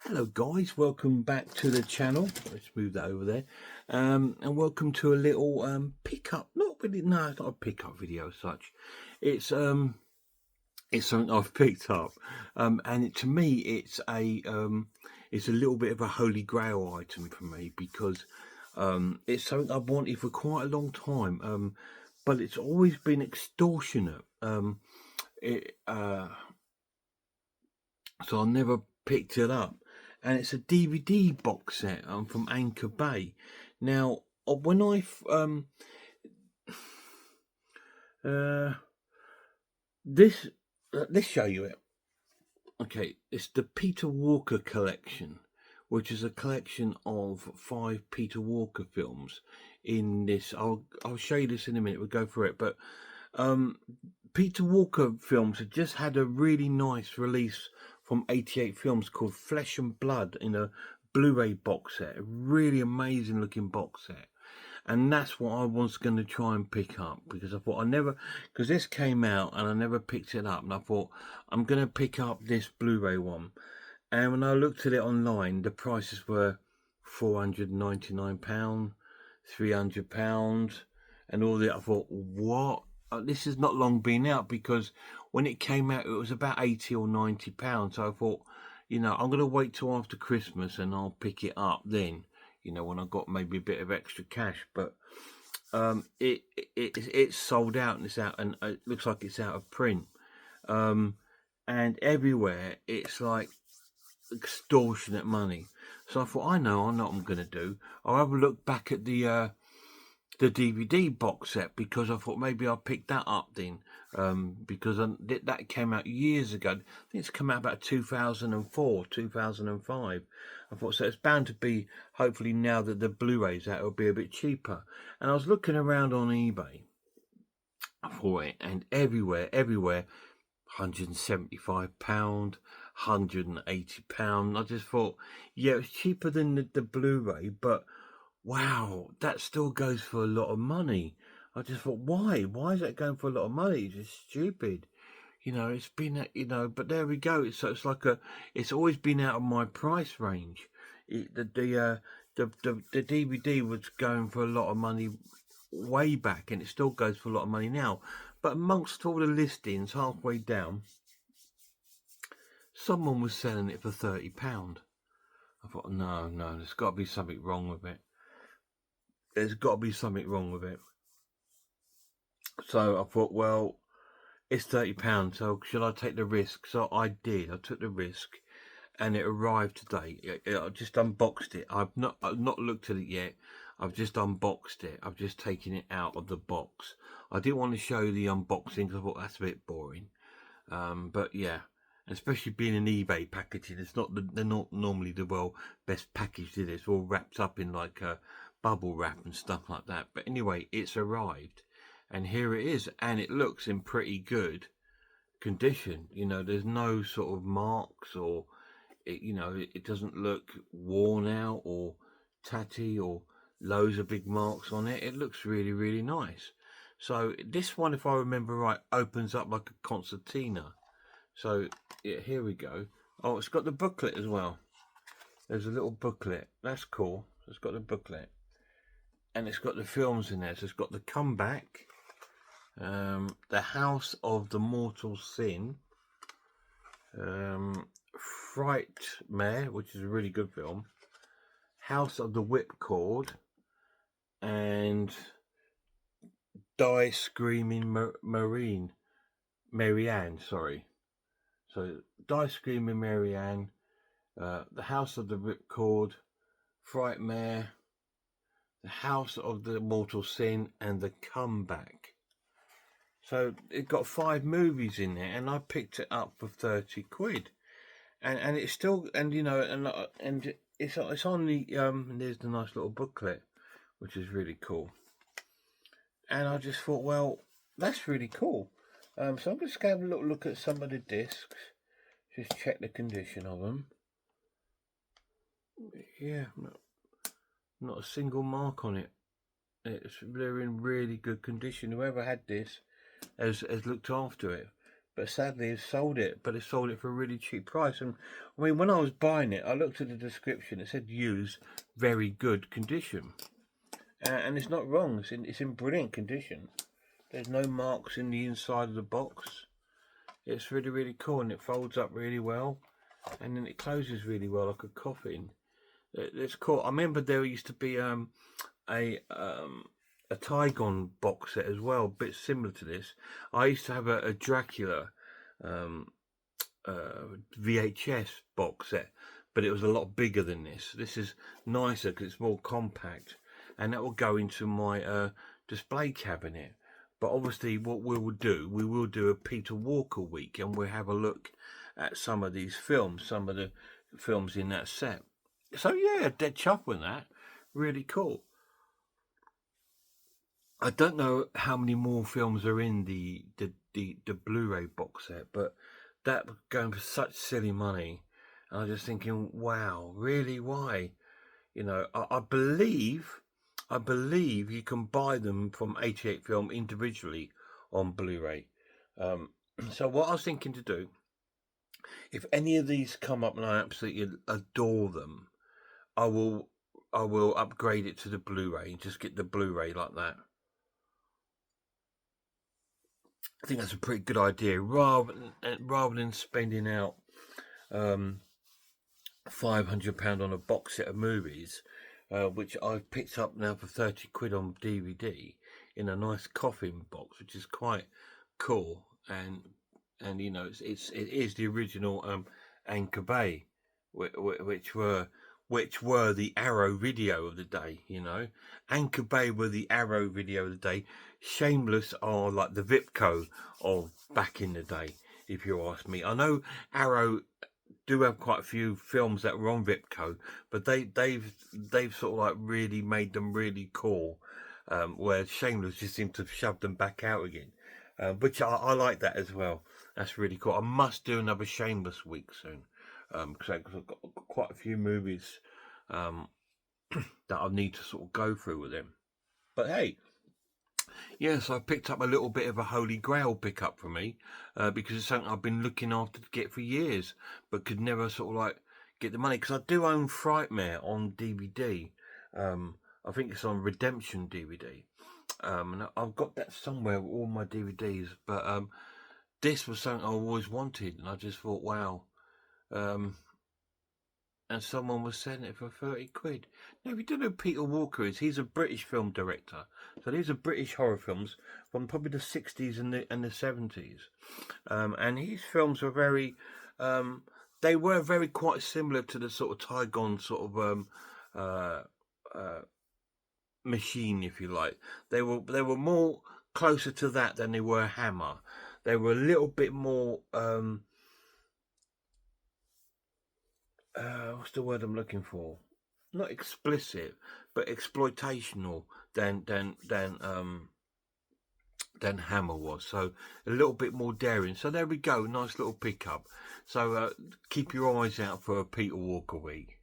Hello guys, welcome back to the channel. Let's move that over there. And welcome to a little pickup. Not really, no, it's not a pickup video as such. It's something I've picked up. To me it's a little bit of a holy grail item for me because it's something I've wanted for quite a long time. But it's always been extortionate. It So I never picked it up, and it's a DVD box set from Anchor Bay. Now, when I this let's show you it. Okay, it's the Peter Walker collection, which is a collection of 5 Peter Walker films. In this, I'll show you this in a minute. We'll go through it, but Peter Walker films had just had a really nice release from 88 Films called Flesh and Blood in a Blu-ray box set. A really amazing looking box set. And that's what I was going to try and pick up because I thought because this came out and I never picked it up. And I thought, I'm going to pick up this Blu-ray one. And when I looked at it online, the prices were £499, £300, and all that. I thought, what? This has not long been out because when it came out, it was about £80 or £90. So I thought, I'm going to wait till after Christmas and I'll pick it up then, when I got maybe a bit of extra cash. But it's sold out and it's out, and it looks like it's out of print. And everywhere it's like extortionate money. So I thought, I know what I'm going to do. I'll have a look back at the DVD box set because I thought maybe I'll pick that up then, because that came out years ago. I think it's come out about 2004, 2005. I thought, so it's bound to be, hopefully now that the Blu-ray's out, it'll be a bit cheaper. And I was looking around on eBay for it, and everywhere, £175, £180. I just thought, yeah, it's cheaper than the Blu-ray, but wow, that still goes for a lot of money. I just thought, why? Why is that going for a lot of money? It's just stupid. It's been, but there we go. It's like it's always been out of my price range. The DVD was going for a lot of money way back, and it still goes for a lot of money now. But amongst all the listings, halfway down, someone was selling it for £30. I thought, no, there's got to be something wrong with it. There's got to be something wrong with it. So I thought, well, it's £30, so should I take the risk? So I did. I took the risk, and it arrived today. I just unboxed it. I've not looked at it yet. I've just unboxed it. I've just taken it out of the box. I didn't want to show you the unboxing because I thought that's a bit boring. But yeah, especially being an eBay packaging, they're not normally the best packaged. It's all wrapped up in like a bubble wrap and stuff like that. But anyway, it's arrived, and here it is, and it looks in pretty good condition. There's no sort of marks, or it doesn't look worn out or tatty or loads of big marks on it. It looks really, really nice. So this one, if I remember right, opens up like a concertina. So yeah, here we go. Oh, it's got the booklet as well. There's a little booklet. That's cool. It's got the booklet, and it's got the films in there. So it's got The Comeback, The House of the Mortal Sin, Frightmare, which is a really good film, House of the Whipcord, and Die Screaming Marianne. Sorry. So Die Screaming Marianne, The House of the Whipcord, Frightmare, The House of the Mortal Sin, and The Comeback. So it got 5 movies in there, and I picked it up for 30 quid, and it's still, and it's on the and there's the nice little booklet, which is really cool. And I just thought, well, that's really cool. So I'm just going to have a little look at some of the discs, just check the condition of them. Yeah, not a single mark on it. They're in really good condition. Whoever had this has looked after it. but sadly they've sold it, but they sold it for a really cheap price. And I mean, when I was buying it, I looked at the description. It said used, very good condition, and it's not wrong. It's in brilliant condition. There's no marks in the inside of the box. It's really, really cool, and it folds up really well, and then it closes really well like a coffin. It's cool. I remember there used to be a Tygon box set as well, a bit similar to this. I used to have a Dracula um, VHS box set, but it was a lot bigger than this. This is nicer because it's more compact, and that will go into my display cabinet. But obviously, what we will do a Peter Walker week, and we'll have a look at some of these films, some of the films in that set. So yeah, dead chuffed with that. Really cool. I don't know how many more films are in the Blu-ray box set, but that was going for such silly money. And I'm just thinking, wow, really? Why? You know, I believe you can buy them from 88 Film individually on Blu-ray. So what I was thinking to do, if any of these come up and I absolutely adore them, I will upgrade it to the Blu-ray and just get the Blu-ray like that. I think that's a pretty good idea. Rather than spending out £500 on a box set of movies, which I've picked up now for 30 quid on DVD in a nice coffin box, which is quite cool. And you know, it is the original Anchor Bay, which were the Arrow video of the day. You know, Anchor Bay were the Arrow video of the day. Shameless are like the Vipco of back in the day, if you ask me. I know Arrow do have quite a few films that were on Vipco, but they've sort of like really made them really cool. Where Shameless just seemed to shove them back out again, which I like that as well. That's really cool. I must do another Shameless week soon, because I've got quite a few movies that I need to sort of go through with them. But hey, yes, I picked up a little bit of a holy grail pickup for me, because it's something I've been looking after to get for years, but could never sort of like get the money, because I do own Frightmare on DVD. I think it's on Redemption DVD, and I've got that somewhere with all my DVDs. But this was something I always wanted, and I just thought, wow. And someone was selling it for 30 quid. Now, if you don't know who Peter Walker is, he's a British film director. So these are British horror films from probably the 60s and the 70s. And his films were very, they were very quite similar to the sort of Tygon sort of machine, if you like. They were more closer to that than they were Hammer. They were a little bit more... what's the word I'm looking for? Not explicit, but exploitational than Hammer was. So a little bit more daring. So there we go, nice little pickup. So keep your eyes out for a Peter Walker week.